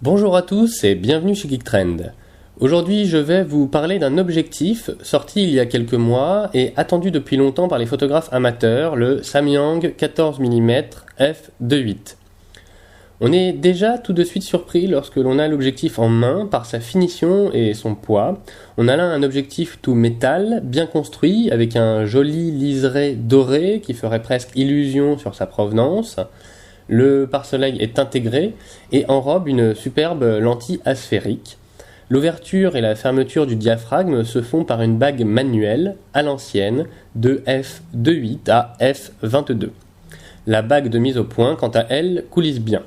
Bonjour à tous et bienvenue chez Geektrend. Aujourd'hui, je vais vous parler d'un objectif sorti il y a quelques mois et attendu depuis longtemps par les photographes amateurs, le Samyang 14 mm f2.8. On est déjà tout de suite surpris lorsque l'on a l'objectif en main par sa finition et son poids. On a là un objectif tout métal, bien construit, avec un joli liseré doré qui ferait presque illusion sur sa provenance. Le pare-soleil est intégré et enrobe une superbe lentille asphérique. L'ouverture et la fermeture du diaphragme se font par une bague manuelle à l'ancienne de f2.8 à f22. La bague de mise au point, quant à elle, coulisse bien.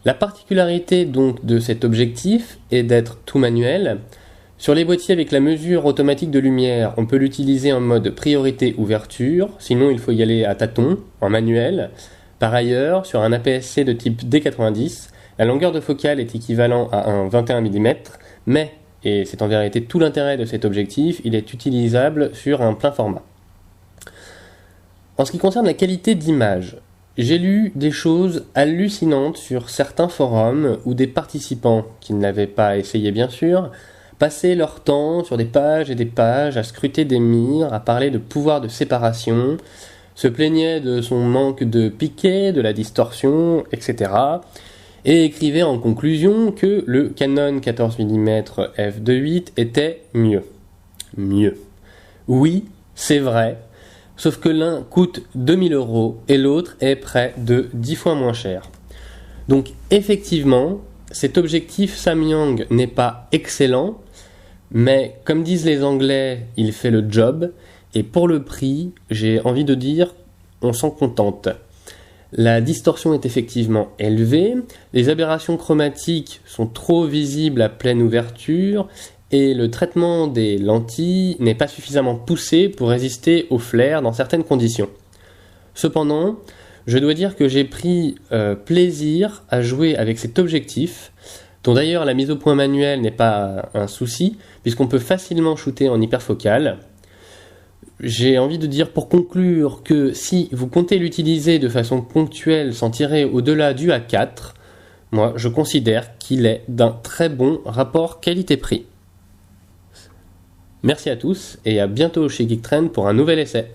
La particularité donc de cet objectif est d'être tout manuel. Sur les boîtiers avec la mesure automatique de lumière, on peut l'utiliser en mode priorité ouverture, sinon il faut y aller à tâtons, en manuel. Par ailleurs, sur un APS-C de type D90, la longueur de focale est équivalente à un 21 mm, mais, et c'est en vérité tout l'intérêt de cet objectif, il est utilisable sur un plein format. En ce qui concerne la qualité d'image, j'ai lu des choses hallucinantes sur certains forums où des participants, qui ne l'avaient pas essayé bien sûr, passaient leur temps sur des pages et des pages à scruter des mires, à parler de pouvoir de séparation, se plaignaient de son manque de piqué, de la distorsion, etc. et écrivaient en conclusion que le Canon 14 mm f2.8 était mieux. Mieux. Oui, c'est vrai, sauf que l'un coûte 2000 € et l'autre est près de 10 fois moins cher. Donc effectivement, cet objectif Samyang n'est pas excellent, mais comme disent les Anglais, il fait le job. Et pour le prix, j'ai envie de dire, on s'en contente. La distorsion est effectivement élevée, les aberrations chromatiques sont trop visibles à pleine ouverture, et le traitement des lentilles n'est pas suffisamment poussé pour résister au flair dans certaines conditions. Cependant, je dois dire que j'ai pris plaisir à jouer avec cet objectif, dont d'ailleurs la mise au point manuelle n'est pas un souci, puisqu'on peut facilement shooter en hyperfocale. J'ai envie de dire pour conclure que si vous comptez l'utiliser de façon ponctuelle sans tirer au-delà du A4, moi je considère qu'il est d'un très bon rapport qualité-prix. Merci à tous et à bientôt chez Geektrend pour un nouvel essai.